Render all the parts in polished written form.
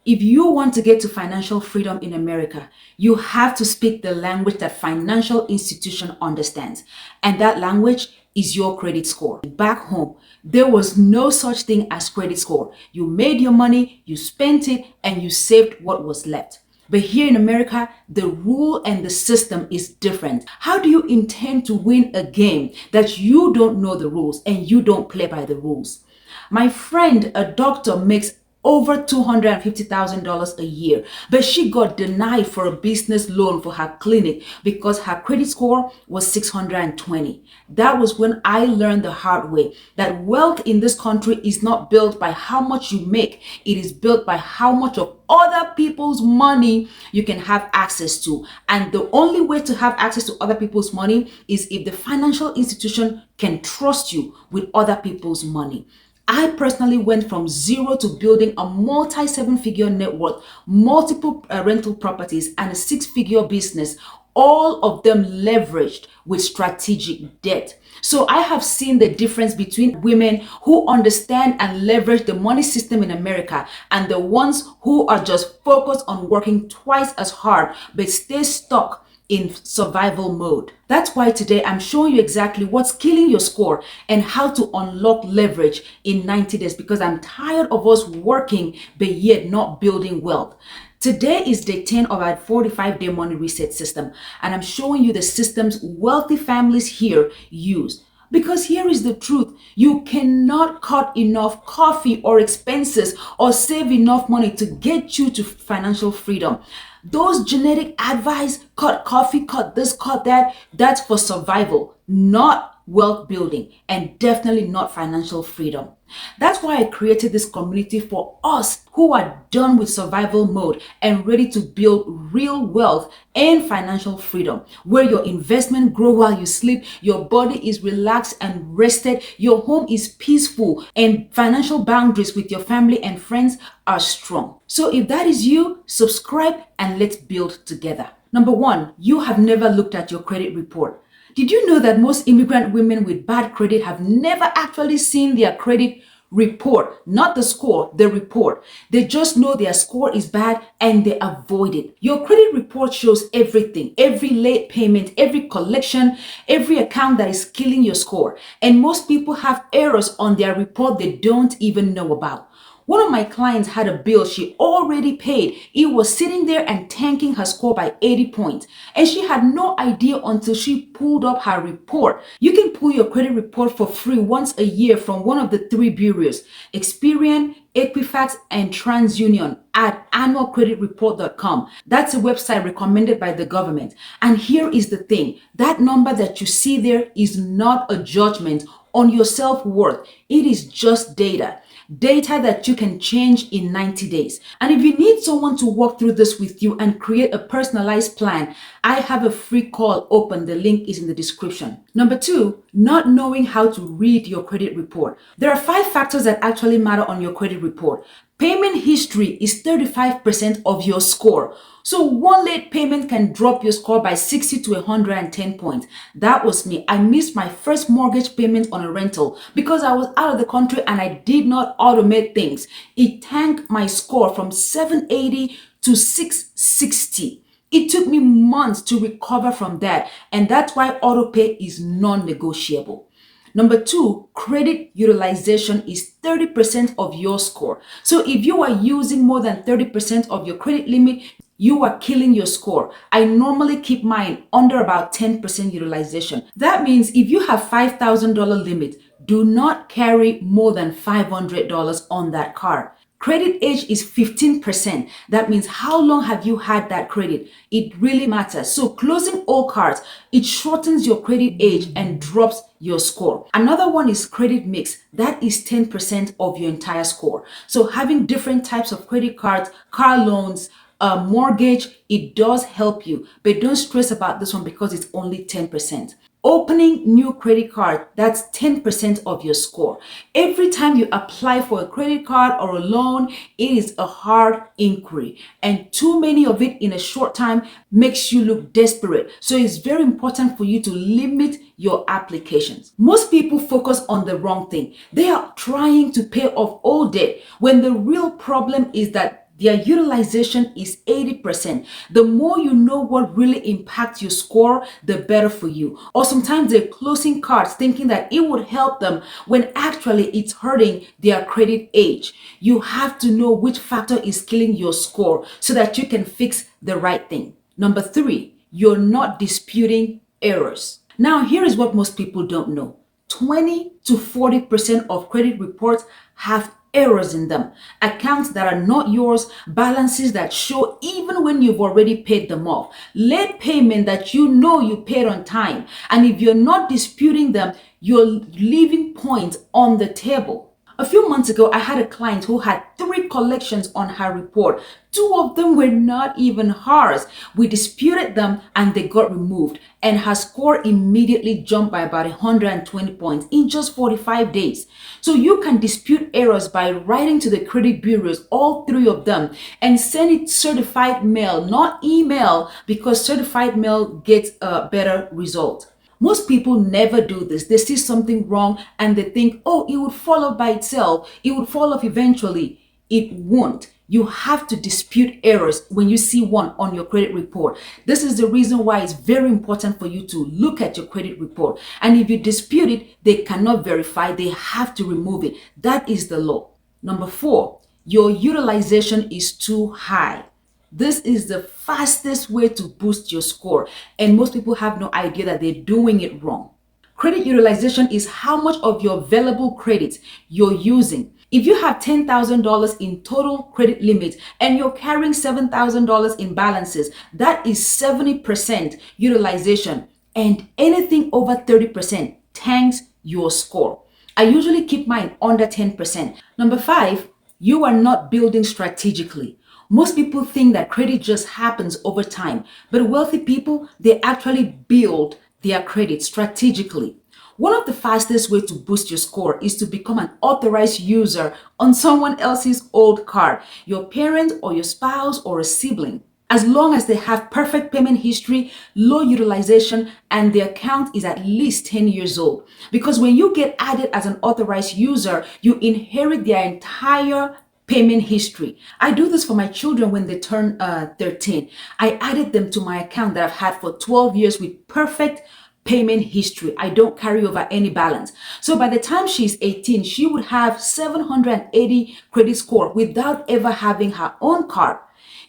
If you want to get to financial freedom in America, you have to speak the language that financial institution understands. And that language is your credit score. Back home, there was no such thing as credit score. You made your money, you spent it, and you saved what was left. But here in America, the rule and the system is different. How do you intend to win a game that you don't know the rules and you don't play by the rules? My friend, a doctor, makes over $250,000 a year, but she got denied for a business loan for her clinic because her credit score was 620. That was when I learned the hard way that wealth in this country is not built by how much you make. It is built by how much of other people's money you can have access to. And the only way to have access to other people's money is if the financial institution can trust you with other people's money. I personally went from zero to building a multi-seven-figure net worth, multiple rental properties, and a six-figure business, all of them leveraged with strategic debt. So I have seen the difference between women who understand and leverage the money system in America and the ones who are just focused on working twice as hard but stay stuck in survival mode. That's why today I'm showing you exactly what's killing your score and how to unlock leverage in 90 days, because I'm tired of us working but yet not building wealth. Today is day 10 of our 45-day money reset system, and I'm showing you the systems wealthy families here use. Because here is the truth. You cannot cut enough coffee or expenses or save enough money to get you to financial freedom. Those genetic advice, cut coffee, cut this, cut that, that's for survival, not wealth building, and definitely not financial freedom. That's why I created this community for us who are done with survival mode and ready to build real wealth and financial freedom, where your investment grow while you sleep, your body is relaxed and rested, your home is peaceful, and financial boundaries with your family and friends are strong. So if that is you, subscribe and let's build together. Number one, you have never looked at your credit report. Did you know that most immigrant women with bad credit have never actually seen their credit report? Not the score, the report. They just know their score is bad and they avoid it. Your credit report shows everything, every late payment, every collection, every account that is killing your score. And most people have errors on their report they don't even know about. One of my clients had a bill she already paid. It was sitting there and tanking her score by 80 points. And she had no idea until she pulled up her report. You can pull your credit report for free once a year from one of the three bureaus, Experian, Equifax, and TransUnion at annualcreditreport.com. That's a website recommended by the government. And here is the thing. That number that you see there is not a judgment on your self-worth. It is just data. Data that you can change in 90 days. And if you need someone to walk through this with you and create a personalized plan, I have a free call open. The link is in the description. Number two, not knowing how to read your credit report. There are 5 factors that actually matter on your credit report. Payment history is 35% of your score. So one late payment can drop your score by 60 to 110 points. That was me. I missed my first mortgage payment on a rental because I was out of the country and I did not automate things. It tanked my score from 780 to 660. It took me months to recover from that, and that's why autopay is non-negotiable. Number two, credit utilization is 30% of your score. So if you are using more than 30% of your credit limit, you are killing your score. I normally keep mine under about 10% utilization. That means if you have $5,000 limit, do not carry more than $500 on that card. Credit age is 15%. That means how long have you had that credit? It really matters. So closing all cards, it shortens your credit age and drops your score. Another one is credit mix. That is 10% of your entire score. So having different types of credit cards, car loans, mortgage, it does help you. But don't stress about this one because it's only 10%. Opening new credit card, that's 10% of your score. Every time you apply for a credit card or a loan, it is a hard inquiry. And too many of it in a short time makes you look desperate. So it's very important for you to limit your applications. Most people focus on the wrong thing. They are trying to pay off all debt when the real problem is that Their utilization is 80%. The more you know what really impacts your score, the better for you. Or sometimes they're closing cards thinking that it would help them when actually it's hurting their credit age. You have to know which factor is killing your score so that you can fix the right thing. Number 3, you're not disputing errors. Now, here is what most people don't know. 20 to 40% of credit reports have errors in them. Accounts that are not yours, balances that show even when you've already paid them off, late payment that you know you paid on time. And if you're not disputing them, you're leaving points on the table. A few months ago, I had a client who had 3 collections on her report. 2 of them were not even hers. We disputed them and they got removed. And her score immediately jumped by about 120 points in just 45 days. So you can dispute errors by writing to the credit bureaus, all 3 of them, and send it certified mail, not email, because certified mail gets a better result. Most people never do this. They see something wrong and they think, oh, it would fall off by itself. It would fall off eventually. It won't. You have to dispute errors when you see one on your credit report. This is the reason why it's very important for you to look at your credit report. And if you dispute it, they cannot verify. They have to remove it. That is the law. Number 4, your utilization is too high. This is the fastest way to boost your score, and most people have no idea that they're doing it wrong. Credit utilization is how much of your available credit you're using. If you have $10,000 in total credit limit and you're carrying $7,000 in balances, that is 70% utilization, and anything over 30% tanks your score. I usually keep mine under 10%. Number 5, you are not building strategically. Most people think that credit just happens over time, but wealthy people, they actually build their credit strategically. One of the fastest ways to boost your score is to become an authorized user on someone else's old card, your parent or your spouse or a sibling. As long as they have perfect payment history, low utilization, and the account is at least 10 years old. Because when you get added as an authorized user, you inherit their entire payment history. I do this for my children when they turn 13. I added them to my account that I've had for 12 years with perfect payment history. I don't carry over any balance. So by the time she's 18, she would have 780 credit score without ever having her own card.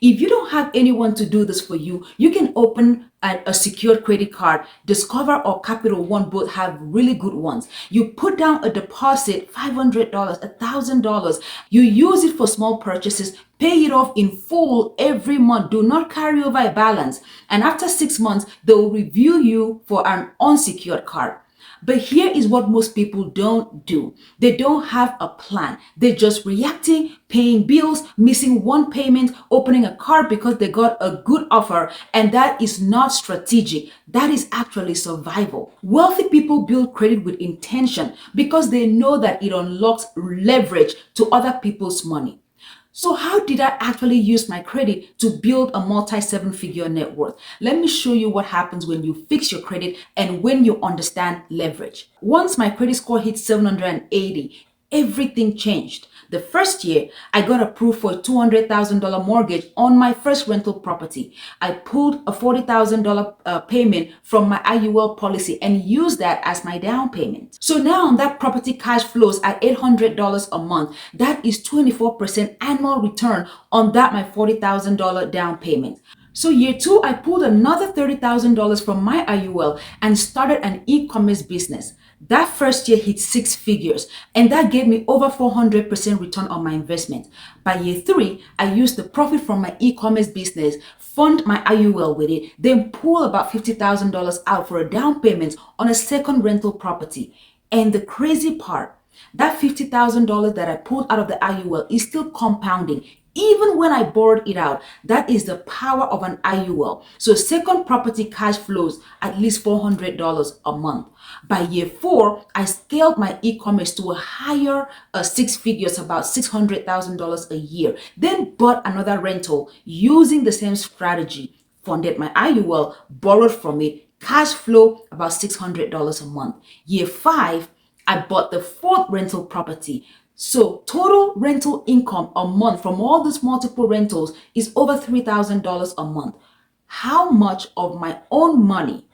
If you don't have anyone to do this for you, you can open a secured credit card. Discover or Capital One both have really good ones. You put down a deposit, $500, $1,000. You use it for small purchases. Pay it off in full every month. Do not carry over a balance. And after 6 months, they will review you for an unsecured card. But here is what most people don't do. They don't have a plan. They're just reacting, paying bills, missing one payment, opening a card because they got a good offer. And that is not strategic. That is actually survival. Wealthy people build credit with intention because they know that it unlocks leverage to other people's money. So how did I actually use my credit to build a multi-7-figure net worth? Let me show you what happens when you fix your credit and when you understand leverage. Once my credit score hit 780, everything changed. The first year, I got approved for a $200,000 mortgage on my first rental property. I pulled a $40,000 payment from my IUL policy and used that as my down payment. So now that property cash flows at $800 a month. That is 24% annual return on that my $40,000 down payment. So year 2, I pulled another $30,000 from my IUL and started an e-commerce business. That first year hit 6 figures, and that gave me over 400% return on my investment. By year 3, I used the profit from my e-commerce business, fund my IUL with it, then pull about $50,000 out for a down payment on a second rental property. And the crazy part, that $50,000 that I pulled out of the IUL is still compounding. Even when I borrowed it out, that is the power of an IUL. So second property cash flows at least $400 a month. By year 4, I scaled my e-commerce to a higher 6 figures, about $600,000 a year. Then bought another rental using the same strategy. Funded my IUL, borrowed from it, cash flow about $600 a month. Year 5, I bought the 4th rental property. So total rental income a month from all these multiple rentals is over $3,000 a month. How much of my own money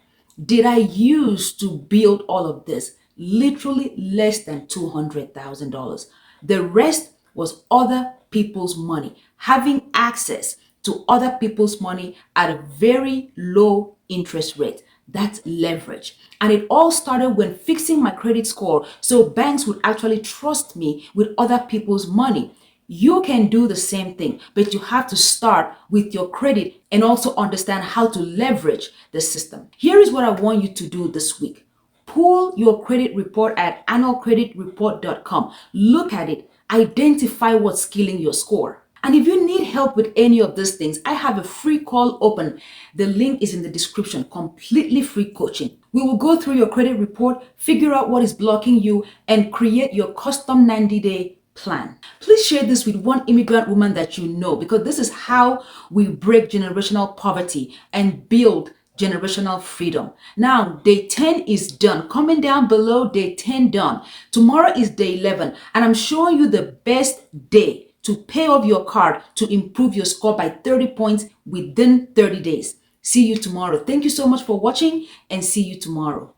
did I use to build all of this? Literally less than $200,000. The rest was other people's money, having access to other people's money at a very low interest rate. That's leverage. And it all started when fixing my credit score so banks would actually trust me with other people's money. You can do the same thing, but you have to start with your credit and also understand how to leverage the system. Here is what I want you to do this week. Pull your credit report at annualcreditreport.com. Look at it. Identify what's killing your score. And if you need help with any of these things, I have a free call open. The link is in the description. Completely free coaching. We will go through your credit report, figure out what is blocking you, and create your custom 90-day plan. Please share this with one immigrant woman that you know, because this is how we break generational poverty and build generational freedom. Now, day 10 is done. Comment down below, day 10 done. Tomorrow is day 11, and I'm showing you the best day to pay off your card to improve your score by 30 points within 30 days. See you tomorrow. Thank you so much for watching, and see you tomorrow.